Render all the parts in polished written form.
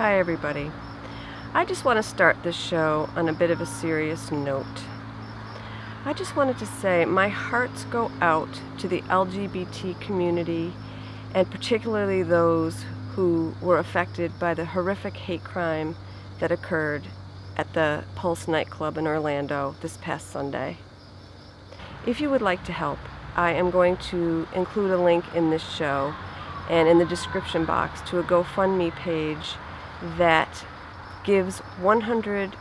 Hi, everybody. I just want to start this show on a bit of a serious note. I just wanted to say my hearts go out to the LGBT community, and particularly those who were affected by the horrific hate crime that occurred at the Pulse nightclub in Orlando this past Sunday. If you would like to help, I am going to include a link in this show and in the description box to a GoFundMe page that gives 100%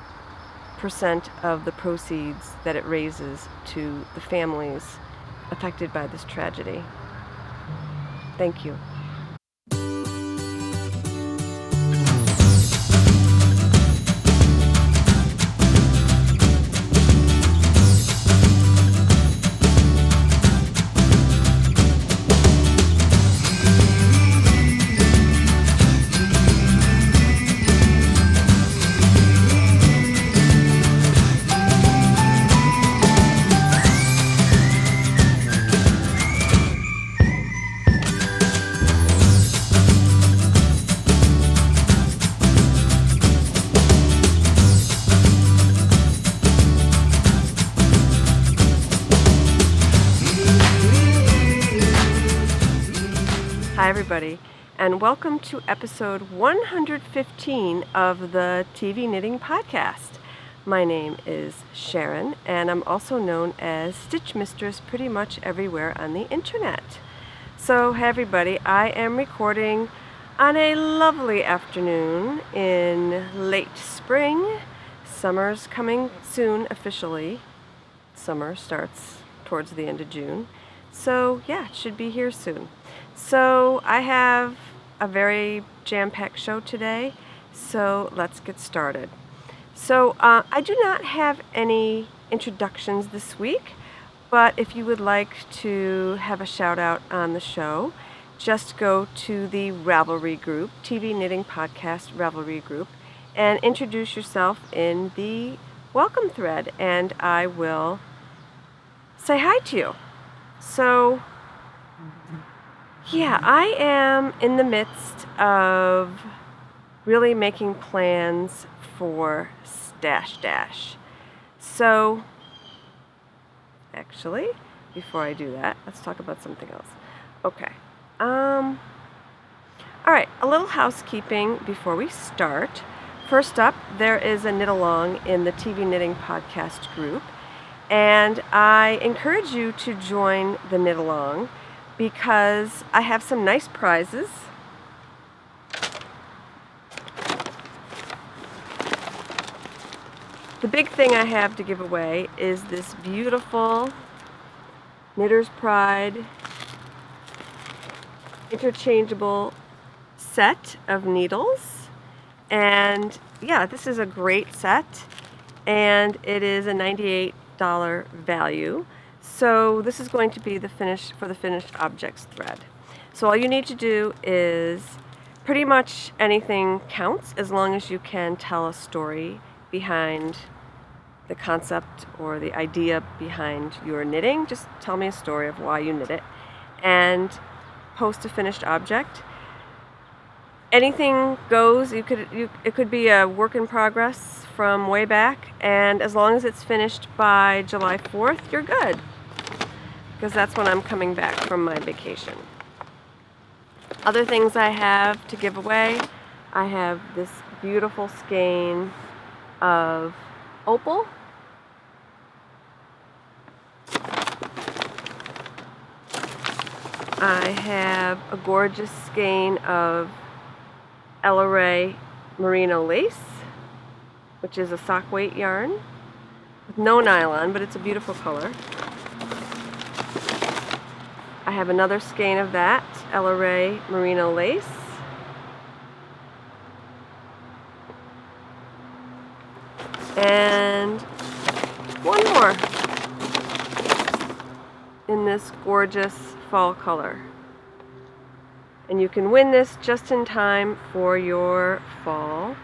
of the proceeds that it raises to the families affected by this tragedy. Thank you. Hi, everybody, and welcome to episode 115 of the TV Knitting Podcast. My name is Sharon, and I'm also known as Stitch Mistress pretty much everywhere on the internet. So, hey, everybody, I am recording on a lovely afternoon in late spring. Summer's coming soon officially. Summer starts towards the end of June. So, yeah, it should be here soon. So I have a very jam-packed show today, so let's get started. So I do not have any introductions this week, but if you would like to have a shout out on the show, just go to the Ravelry group, TV Knitting Podcast Ravelry group, and introduce yourself in the welcome thread, and I will say hi to you. So yeah, I am in the midst of really making plans for Stash Dash. So, actually, before I do that, let's talk about something else. Okay. All right, a little housekeeping before we start. First up, there is a knit along in the TV Knitting Podcast group, and I encourage you to join the knit along, because I have some nice prizes. The big thing I have to give away is this beautiful Knitter's Pride interchangeable set of needles. And yeah, this is a great set, and it is a $98 value. So this is going to be the finished objects thread. So all you need to do is pretty much anything counts, as long as you can tell a story behind the concept or the idea behind your knitting. Just tell me a story of why you knit it and post a finished object. Anything goes. It could be a work in progress from way back, and as long as it's finished by July 4th, you're good, because that's when I'm coming back from my vacation. Other things I have to give away, I have this beautiful skein of opal. I have a gorgeous skein of Lingerie merino lace, which is a sock weight yarn with no nylon, but it's a beautiful color. I have another skein of that, Lingerie merino lace. And one more in this gorgeous fall color. And you can win this just in time for your fall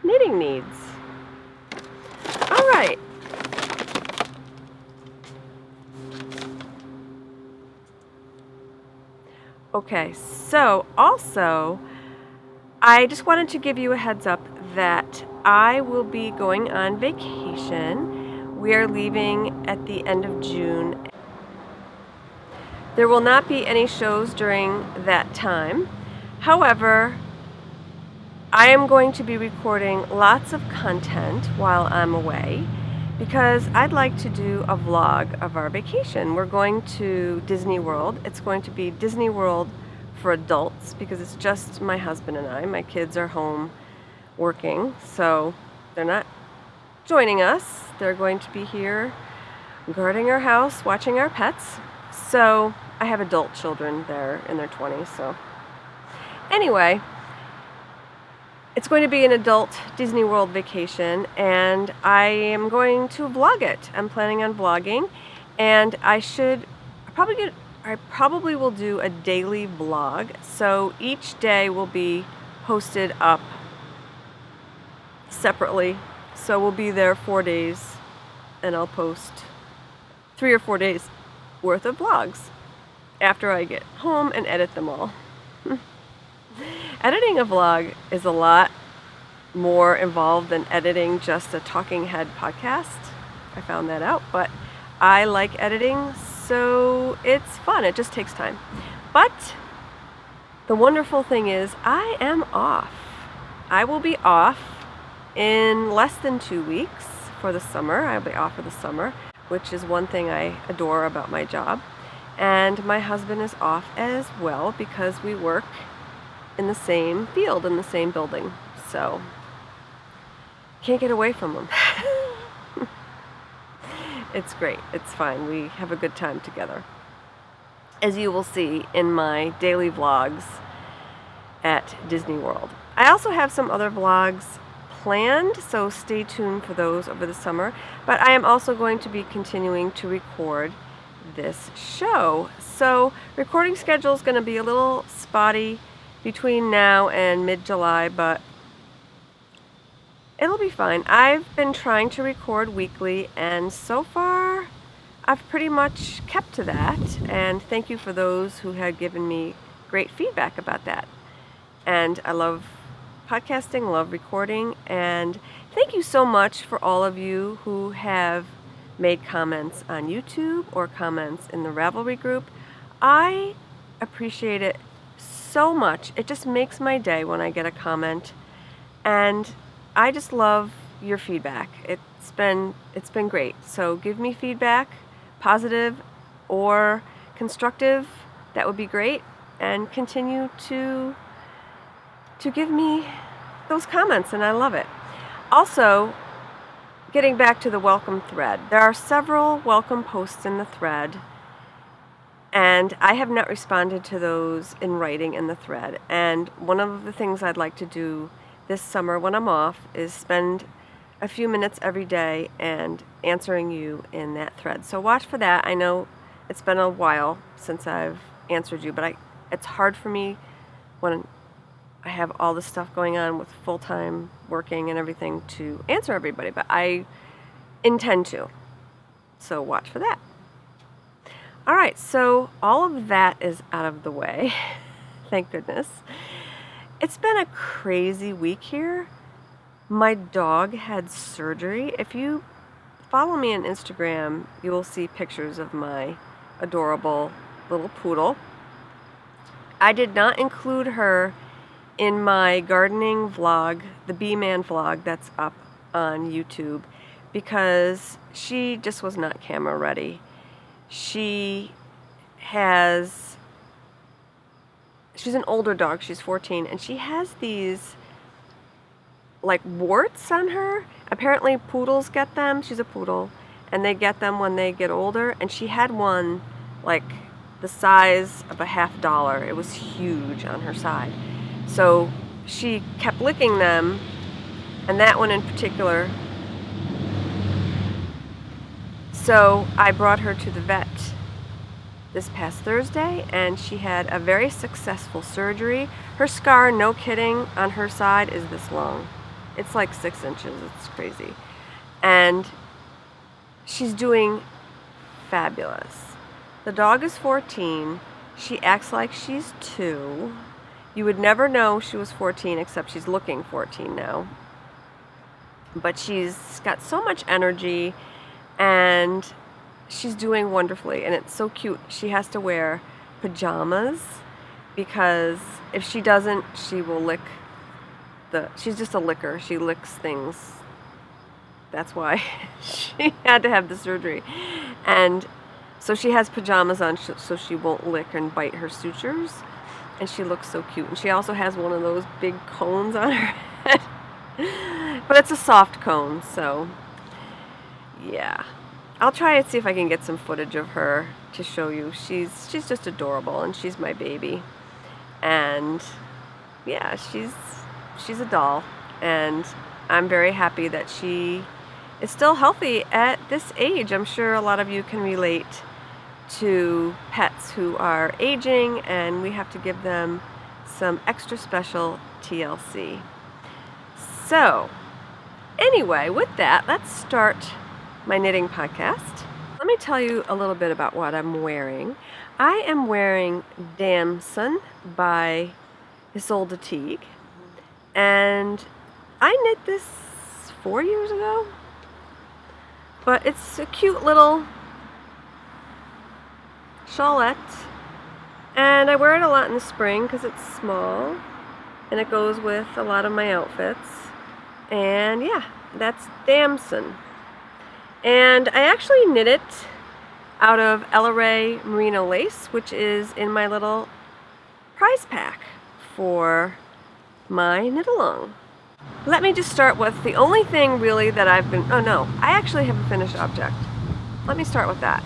knitting needs. All right. Okay, so also I just wanted to give you a heads up that I will be going on vacation. We are leaving at the end of June. There will not be any shows during that time. However, I am going to be recording lots of content while I'm away because I'd like to do a vlog of our vacation. We're going to Disney World. It's going to be Disney World for adults because it's just my husband and I. My kids are home working, so they're not joining us. They're going to be here guarding our house, watching our pets. So I have adult children there in their 20s. So anyway, it's going to be an adult Disney World vacation, and I am going to vlog it. I'm planning on vlogging, and I probably will do a daily vlog. So each day will be posted up separately. So we'll be there 4 days, and I'll post 3 or 4 days worth of vlogs after I get home and edit them all. Editing a vlog is a lot more involved than editing just a talking head podcast. I found that out, but I like editing, so it's fun. It just takes time. But the wonderful thing is I am off. I will be off in less than 2 weeks for the summer. I'll be off for the summer, which is one thing I adore about my job. And my husband is off as well because we work in the same field, in the same building. So, can't get away from him. It's great. It's fine. We have a good time together. As you will see in my daily vlogs at Disney World. I also have some other vlogs planned, so stay tuned for those over the summer. But I am also going to be continuing to record this show. So, recording schedule is going to be a little spotty between now and mid-July, but it'll be fine. I've been trying to record weekly, and so far I've pretty much kept to that, and thank you for those who have given me great feedback about that. And I love podcasting, love recording, and thank you so much for all of you who have made comments on YouTube or comments in the Ravelry group. I appreciate it so much. It just makes my day when I get a comment, and I just love your feedback. It's been great. So give me feedback, positive or constructive. That would be great, and continue to give me those comments, and I love it. Also, getting back to the welcome thread, there are several welcome posts in the thread, and I have not responded to those in writing in the thread. And one of the things I'd like to do this summer when I'm off is spend a few minutes every day and answering you in that thread. So watch for that. I know it's been a while since I've answered you, but it's hard for me when I have all this stuff going on with full-time working and everything to answer everybody, but I intend to. So watch for that. All right, so all of that is out of the way. Thank goodness. It's been a crazy week here. My dog had surgery. If you follow me on Instagram, you will see pictures of my adorable little poodle. I did not include her in my gardening vlog, the Bee Man vlog that's up on YouTube, because she just was not camera ready. She's an older dog, she's 14, and she has these like warts on her. Apparently poodles get them, she's a poodle, and they get them when they get older, and she had one like the size of a $50. It was huge on her side. So she kept licking them, and that one in particular. So I brought her to the vet this past Thursday, and she had a very successful surgery. Her scar, no kidding, on her side is this long. It's like 6 inches. It's crazy. And she's doing fabulous. The dog is 14. She acts like she's 2. You would never know she was 14, except she's looking 14 now. But she's got so much energy, and she's doing wonderfully, and it's so cute. She has to wear pajamas because if she doesn't, she will lick she's just a licker. She licks things. That's why she had to have the surgery. And so she has pajamas on so she won't lick and bite her sutures. And she looks so cute. And she also has one of those big cones on her head. But it's a soft cone, so yeah. I'll try and see if I can get some footage of her to show you. She's just adorable, and she's my baby. And yeah, she's a doll, and I'm very happy that she is still healthy at this age. I'm sure a lot of you can relate to pets who are aging, and we have to give them some extra special TLC. So anyway, with that, let's start my knitting podcast. Let me tell you a little bit about what I'm wearing. I am wearing Damson by Isolde Teague, and I knit this 4 years ago, but it's a cute little shawlette, and I wear it a lot in the spring because it's small and it goes with a lot of my outfits. And yeah, that's Damson. And I actually knit it out of Ella Ray merino lace, which is in my little prize pack for my knit along. Let me just start with the only thing really that I actually have a finished object. Let me start with that.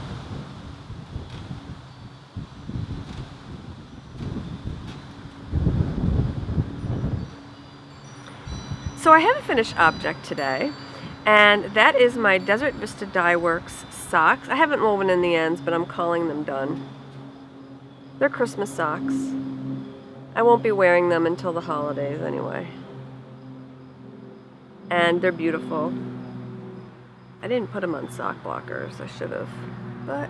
So I have a finished object today, and that is my Desert Vista Dye Works socks. I haven't woven in the ends, but I'm calling them done. They're Christmas socks. I won't be wearing them until the holidays anyway. And they're beautiful. I didn't put them on sock blockers. I should have, but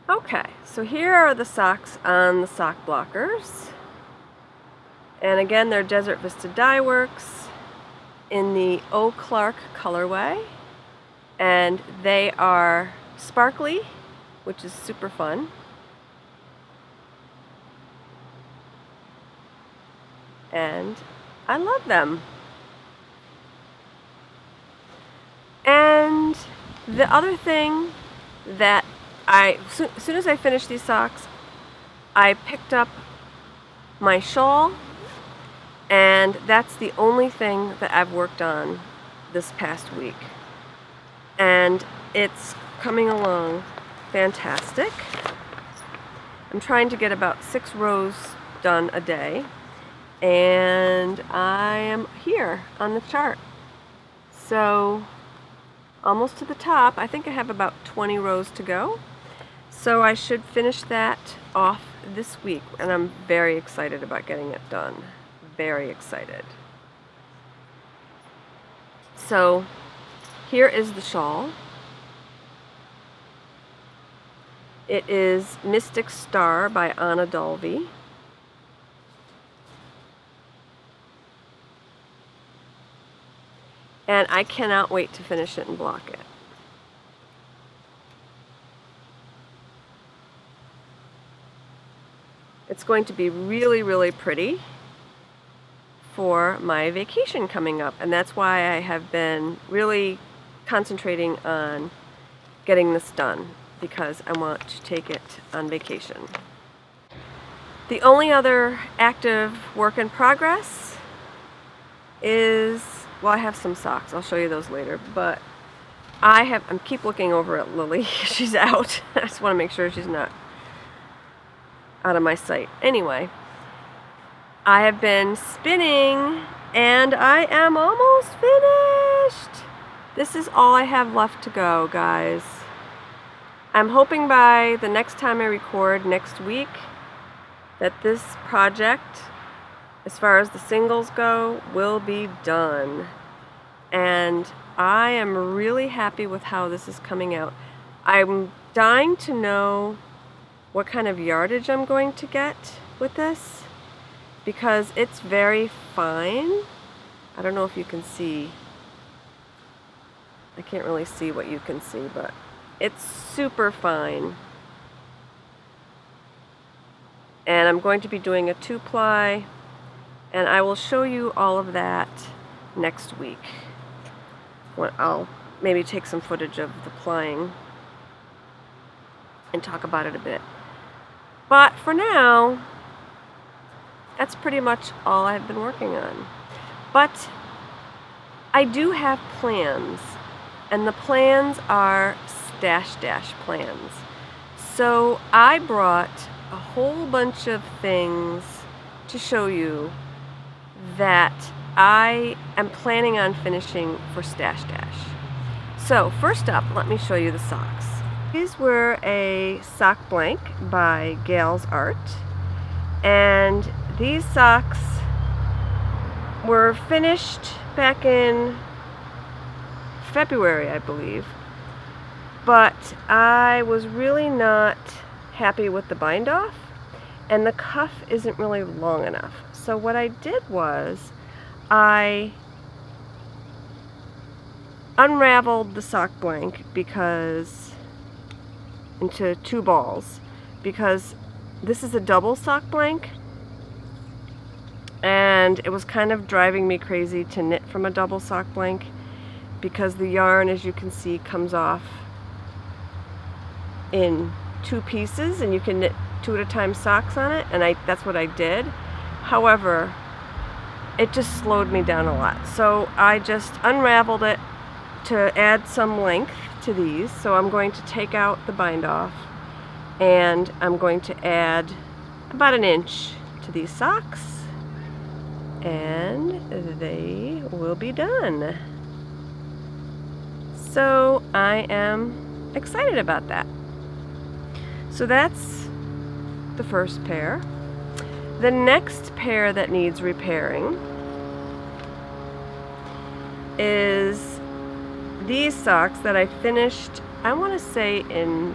okay. So here are the socks on the sock blockers. And again, they're Desert Vista Dye Works in the O. Clark colorway. And they are sparkly, which is super fun. And I love them. And the other thing that as soon as I finished these socks, I picked up my shawl, and that's the only thing that I've worked on this past week. And it's coming along fantastic. I'm trying to get about 6 rows done a day, and I am here on the chart. So almost to the top. I think I have about 20 rows to go. So I should finish that off this week, and I'm very excited about getting it done. Very excited. So here is the shawl. It is Mystic Star by Anna Dalby. And I cannot wait to finish it and block it. It's going to be really, really pretty for my vacation coming up. And that's why I have been really concentrating on getting this done, because I want to take it on vacation. The only other active work in progress is, well, I have some socks. I'll show you those later. But I keep looking over at Lily. She's out. I just want to make sure she's not out of my sight. Anyway, I have been spinning, and I am almost finished. This is all I have left to go, guys. I'm hoping by the next time I record next week that this project, as far as the singles go, will be done. And I am really happy with how this is coming out. I'm dying to know what kind of yardage I'm going to get with this. because it's very fine. I don't know if you can see. I can't really see what you can see, but it's super fine. And I'm going to be doing a 2-ply, and I will show you all of that next week. I'll maybe take some footage of the plying and talk about it a bit. But for now, that's pretty much all I've been working on. But I do have plans, and the plans are stash dash plans. So I brought a whole bunch of things to show you that I am planning on finishing for Stash Dash. So first up, let me show you the socks. These were a sock blank by Gail's Art, and these socks were finished back in February, I believe, but I was really not happy with the bind off, and the cuff isn't really long enough. So what I did was I unraveled the sock blank into 2 balls, because this is a double sock blank, and it was kind of driving me crazy to knit from a double sock blank, because the yarn, as you can see, comes off in 2 pieces, and you can knit 2 at a time socks on it, and that's what I did. However, it just slowed me down a lot. So I just unraveled it to add some length to these. So I'm going to take out the bind off, and I'm going to add about 1 inch to these socks, and they will be done. So I am excited about that. So that's the first pair. The next pair that needs repairing is these socks that I finished, I want to say in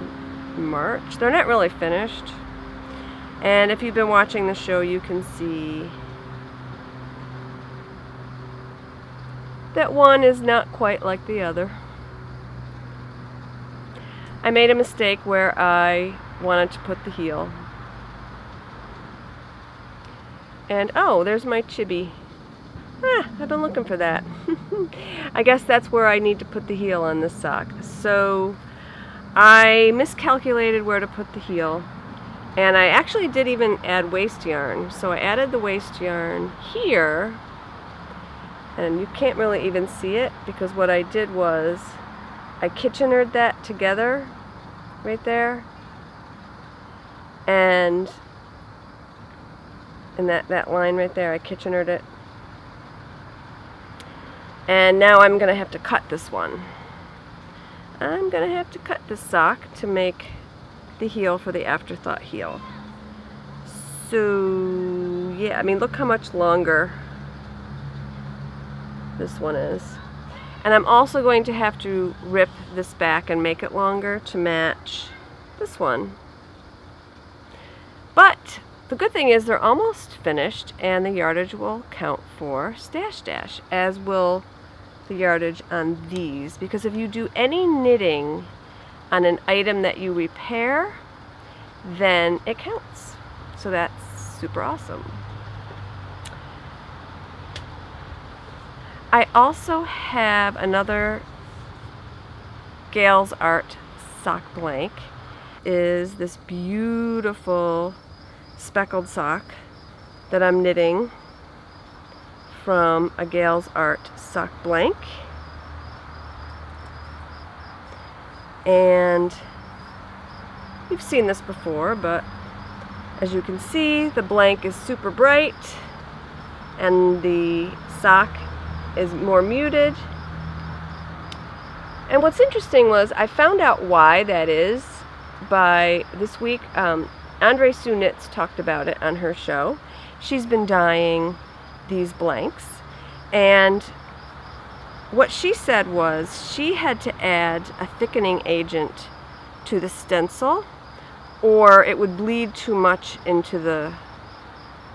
March. They're not really finished. And if you've been watching the show, you can see that one is not quite like the other. I made a mistake where I wanted to put the heel. And oh, there's my chibi. I've been looking for that. I guess that's where I need to put the heel on this sock. So I miscalculated where to put the heel, and I actually did even add waste yarn. So I added the waste yarn here, and you can't really even see it, because what I did was I Kitchenered that together right there, and in that line right there, I Kitchenered it. And now I'm going to have to cut this one. I'm going to have to cut this sock to make the heel for the Afterthought heel. So yeah, I mean, look how much longer this one is. And I'm also going to have to rip this back and make it longer to match this one. But the good thing is they're almost finished, and the yardage will count for Stash Dash, as will the yardage on these, because if you do any knitting on an item that you repair, then it counts. So that's super awesome. I also have another Gail's Art sock blank. Is this beautiful speckled sock that I'm knitting from a Gail's Art sock blank. And you've seen this before, but as you can see, the blank is super bright and the sock is more muted. And what's interesting was I found out why that is by this week. Andre Sue Knits talked about it on her show. She's been dyeing these blanks, and what she said was she had to add a thickening agent to the stencil, or it would bleed too much into the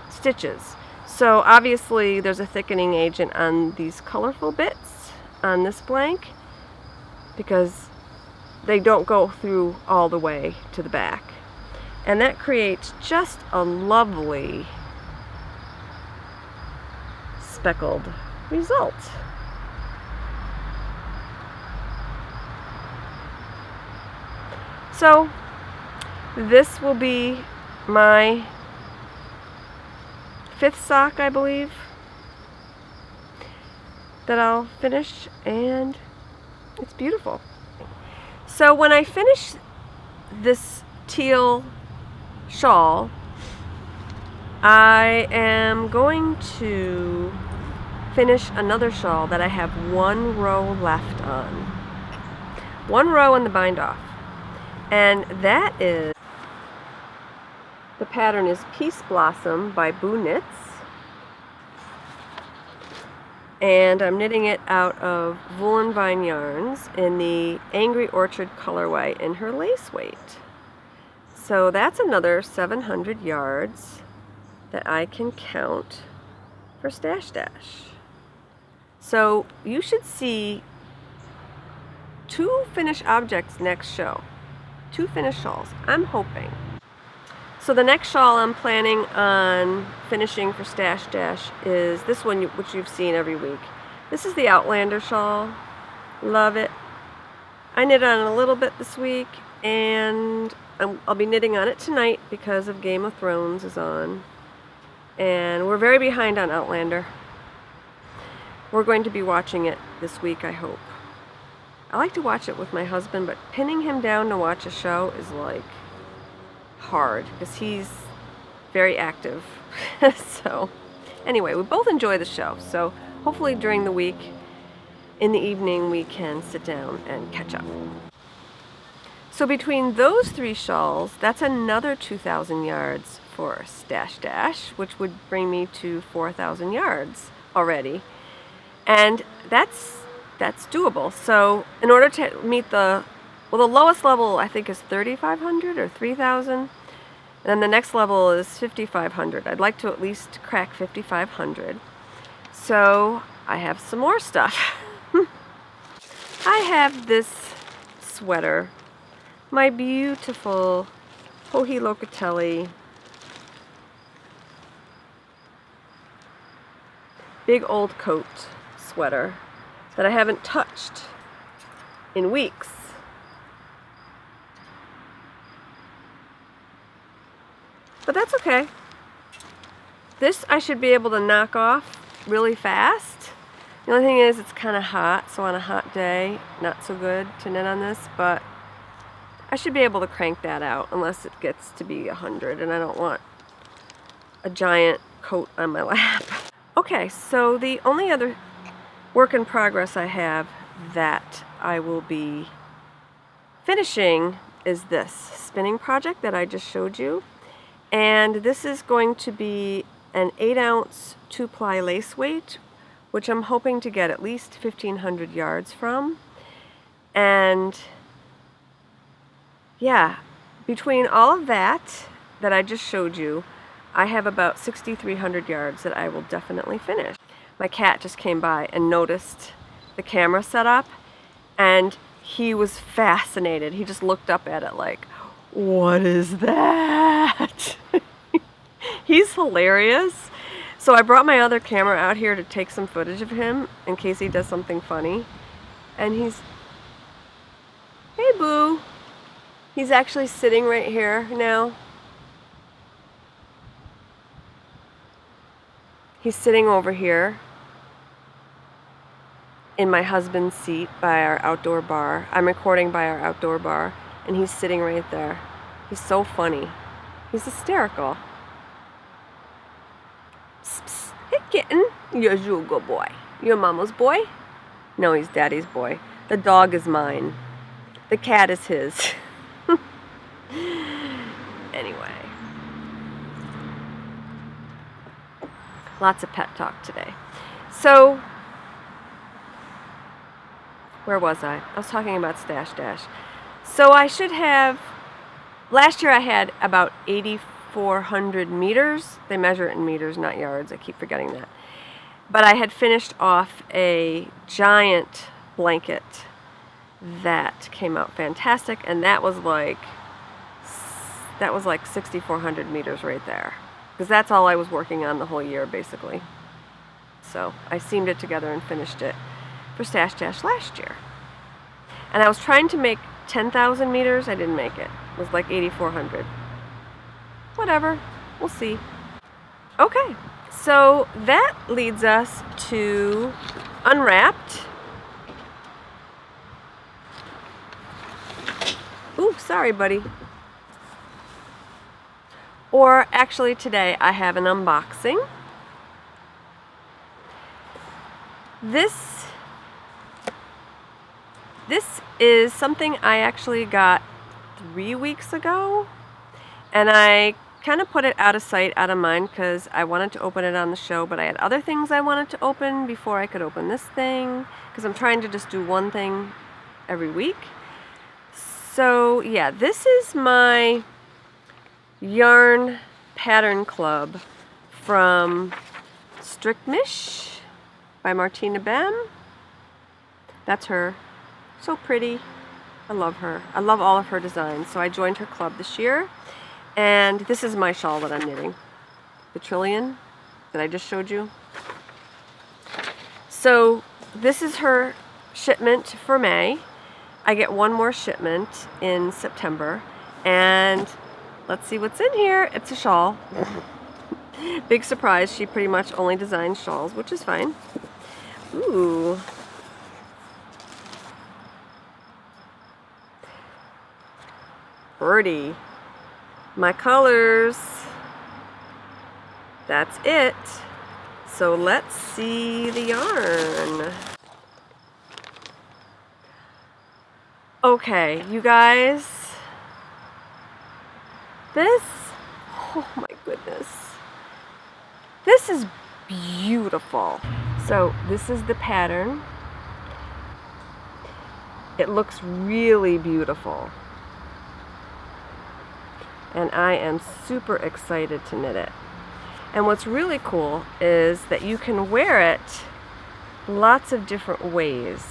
stitches. So obviously there's a thickening agent on these colorful bits on this blank because they don't go through all the way to the back. And that creates just a lovely speckled result. So this will be my 5th sock, I believe, that I'll finish, and it's beautiful. So when I finish this teal shawl, I am going to finish another shawl that I have 1 row left on. 1 row in the bind off. And that is, the pattern is Peaseblossom by Boo Knits. And I'm knitting it out of Woolen Vine yarns in the Angry Orchard colorway in her lace weight. So that's another 700 yards that I can count for Stash Dash. So you should see 2 finished objects next show. 2 finished shawls, I'm hoping. So the next shawl I'm planning on finishing for Stash Dash is this one, which you've seen every week. This is the Outlander shawl. Love it. I knit on it a little bit this week, and I'll be knitting on it tonight because of Game of Thrones is on. And we're very behind on Outlander. We're going to be watching it this week, I hope. I like to watch it with my husband, but pinning him down to watch a show is like hard because he's very active. So anyway, we both enjoy the show, so hopefully during the week in the evening we can sit down and catch up. So between those 3 shawls, that's another 2,000 yards for Stash Dash, which would bring me to 4,000 yards already, and that's doable. So in order to meet the lowest level I think is 3,500 or 3,000, and then the next level is 5,500. I'd like to at least crack 5,500. So I have some more stuff. I have this sweater, my beautiful Joji Locatelli big old coat sweater that I haven't touched in weeks. But that's okay. This I should be able to knock off really fast. The only thing is it's kind of hot, so on a hot day, not so good to knit on this, but I should be able to crank that out unless it gets to be 100, and I don't want a giant coat on my lap. Okay, so the only other work in progress I have that I will be finishing is this spinning project that I just showed you. And this is going to be an 8-ounce 2-ply lace weight, which I'm hoping to get at least 1,500 yards from. And yeah, between all of that I just showed you, I have about 6,300 yards that I will definitely finish. My cat just came by and noticed the camera setup, and he was fascinated. He just looked up at it like, what is that? He's hilarious. So I brought my other camera out here to take some footage of him in case he does something funny. And he's, hey Boo. He's actually sitting right here now. He's sitting over here in my husband's seat by our outdoor bar. I'm recording by our outdoor bar, and he's sitting right there. He's so funny. He's hysterical. Psst, psst. Hey, kitten. You're a good boy. You're mama's boy? No, he's daddy's boy. The dog is mine. The cat is his. Anyway. Lots of pet talk today. So, where was I? I was talking about Stash Dash. So I should have, last year I had about 6,400 meters. They measure it in meters, not yards. I keep forgetting that. But I had finished off a giant blanket that came out fantastic, and that was like 6,400 meters right there, because that's all I was working on the whole year basically. So I seamed it together and finished it for Stash Dash last year. And I was trying to make 10,000 meters. I didn't make it. It was like 8,400. Whatever. We'll see. Okay. So that leads us to Unwrapped. Ooh, sorry, buddy. Or actually today I have an unboxing. This is something I actually got 3 weeks ago, and I kind of put it out of sight, out of mind, because I wanted to open it on the show, but I had other things I wanted to open before I could open this thing, because I'm trying to just do one thing every week. So yeah, this is my yarn pattern club from Strickmish by Martina Bem. That's her. So pretty. I love her. I love all of her designs. So I joined her club this year. And this is my shawl that I'm knitting. The Trillion that I just showed you. So this is her shipment for May. I get one more shipment in September. And let's see what's in here. It's a shawl. Big surprise. She pretty much only designs shawls, which is fine. Ooh. Pretty. My colors. That's it. So let's see the yarn. Okay, you guys. This, oh my goodness. This is beautiful. So this is the pattern. It looks really beautiful. And I am super excited to knit it. And what's really cool is that you can wear it lots of different ways.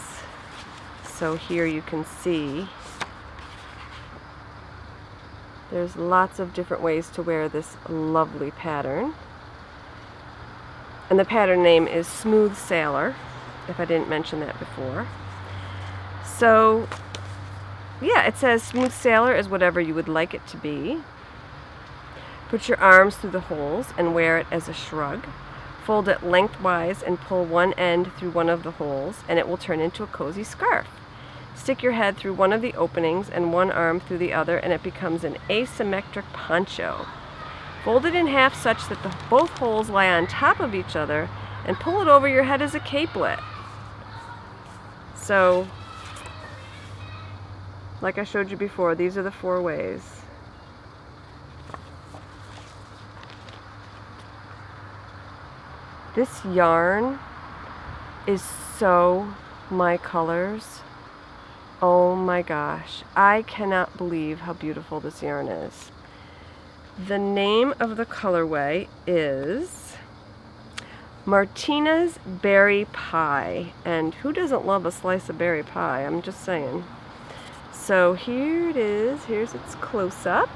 So here you can see there's lots of different ways to wear this lovely pattern. And the pattern name is Smooth Sailor, if I didn't mention that before. So yeah, it says Smooth Sailor is whatever you would like it to be. Put your arms through the holes and wear it as a shrug. Fold it lengthwise and pull one end through one of the holes, and it will turn into a cozy scarf. Stick your head through one of the openings and one arm through the other, and it becomes an asymmetric poncho. Fold it in half such that both holes lie on top of each other, and pull it over your head as a capelet. So, like I showed you before, these are the 4 ways. This yarn is so my colors. Oh my gosh. I cannot believe how beautiful this yarn is. The name of the colorway is Martina's Berry Pie. And who doesn't love a slice of berry pie? I'm just saying. So here it is. Here's its close-up.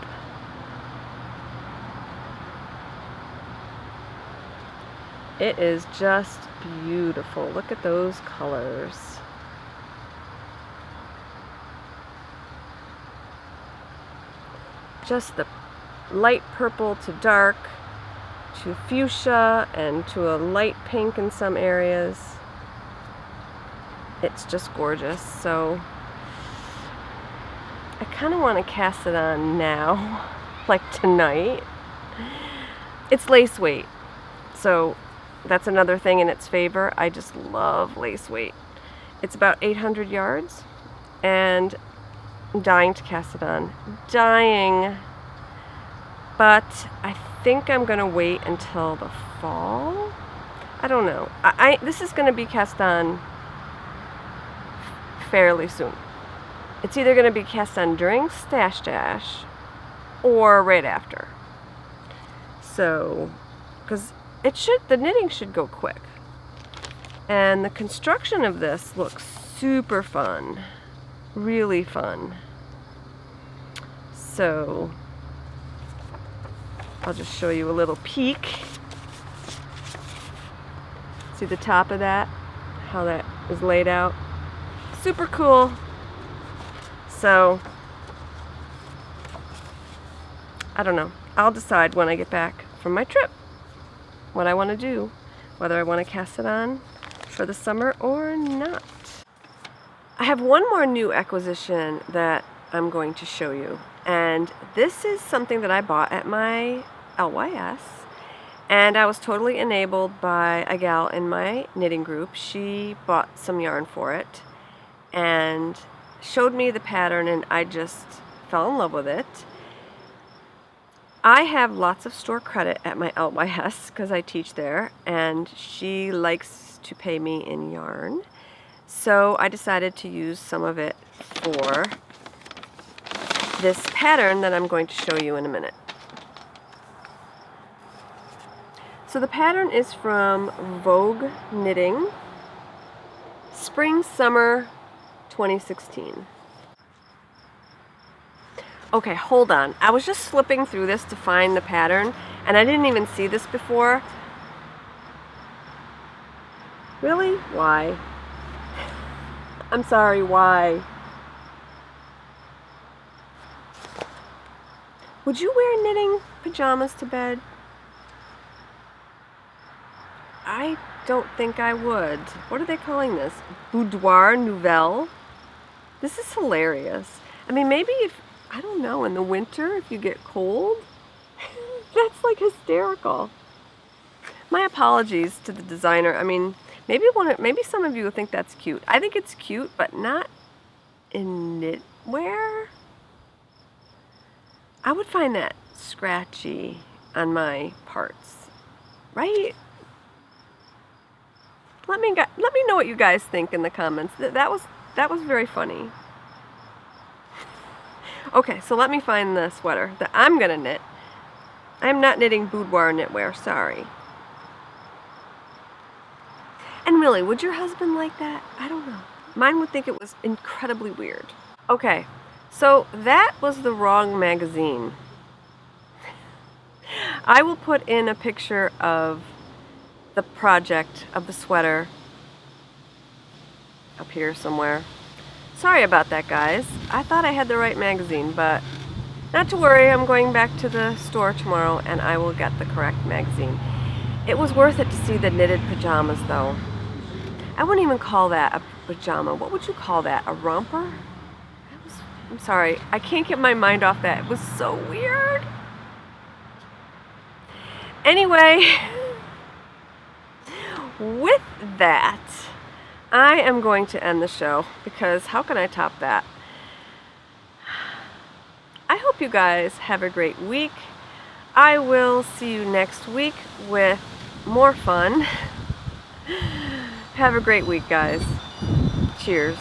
It is just beautiful. Look at those colors. Just the light purple to dark to fuchsia and to a light pink in some areas. It's just gorgeous. So I kind of want to cast it on now, like tonight. It's lace weight, so that's another thing in its favor. I just love lace weight. It's about 800 yards, and I'm dying to cast it on. Dying. But I think I'm going to wait until the fall. I don't know. This is going to be cast on fairly soon. It's either going to be cast on during Stash Dash or right after. So, because the knitting should go quick. And the construction of this looks super fun, really fun. So, I'll just show you a little peek. See the top of that? How that is laid out? Super cool. So, I don't know. I'll decide when I get back from my trip what I want to do, whether I want to cast it on for the summer or not. I have one more new acquisition that I'm going to show you, and this is something that I bought at my LYS, and I was totally enabled by a gal in my knitting group. She bought some yarn for it and showed me the pattern, and I just fell in love with it. I have lots of store credit at my LYS because I teach there, and she likes to pay me in yarn. So I decided to use some of it for this pattern that I'm going to show you in a minute. So the pattern is from Vogue Knitting, Spring Summer 2016. Okay, hold on. I was just flipping through this to find the pattern, and I didn't even see this before. Really? Why? I'm sorry, why? Would you wear knitting pajamas to bed? I don't think I would. What are they calling this? Boudoir Nouvelle? This is hilarious. I mean, maybe if, I don't know, in the winter, if you get cold, that's like hysterical. My apologies to the designer. I mean, maybe some of you will think that's cute. I think it's cute, but not in knitwear. I would find that scratchy on my parts, right? Let me know what you guys think in the comments. That was very funny. Okay, so let me find the sweater that I'm gonna knit. I'm not knitting boudoir knitwear, sorry. And really, would your husband like that? I don't know. Mine would think it was incredibly weird. Okay, so that was the wrong magazine. I will put in a picture of the project of the sweater up here somewhere. Sorry about that, guys. I thought I had the right magazine, but not to worry. I'm going back to the store tomorrow and I will get the correct magazine. It was worth it to see the knitted pajamas, though. I wouldn't even call that a pajama. What would you call that? A romper? I'm sorry. I can't get my mind off that. It was so weird. Anyway, with that, I am going to end the show because how can I top that? I hope you guys have a great week. I will see you next week with more fun. Have a great week, guys. Cheers.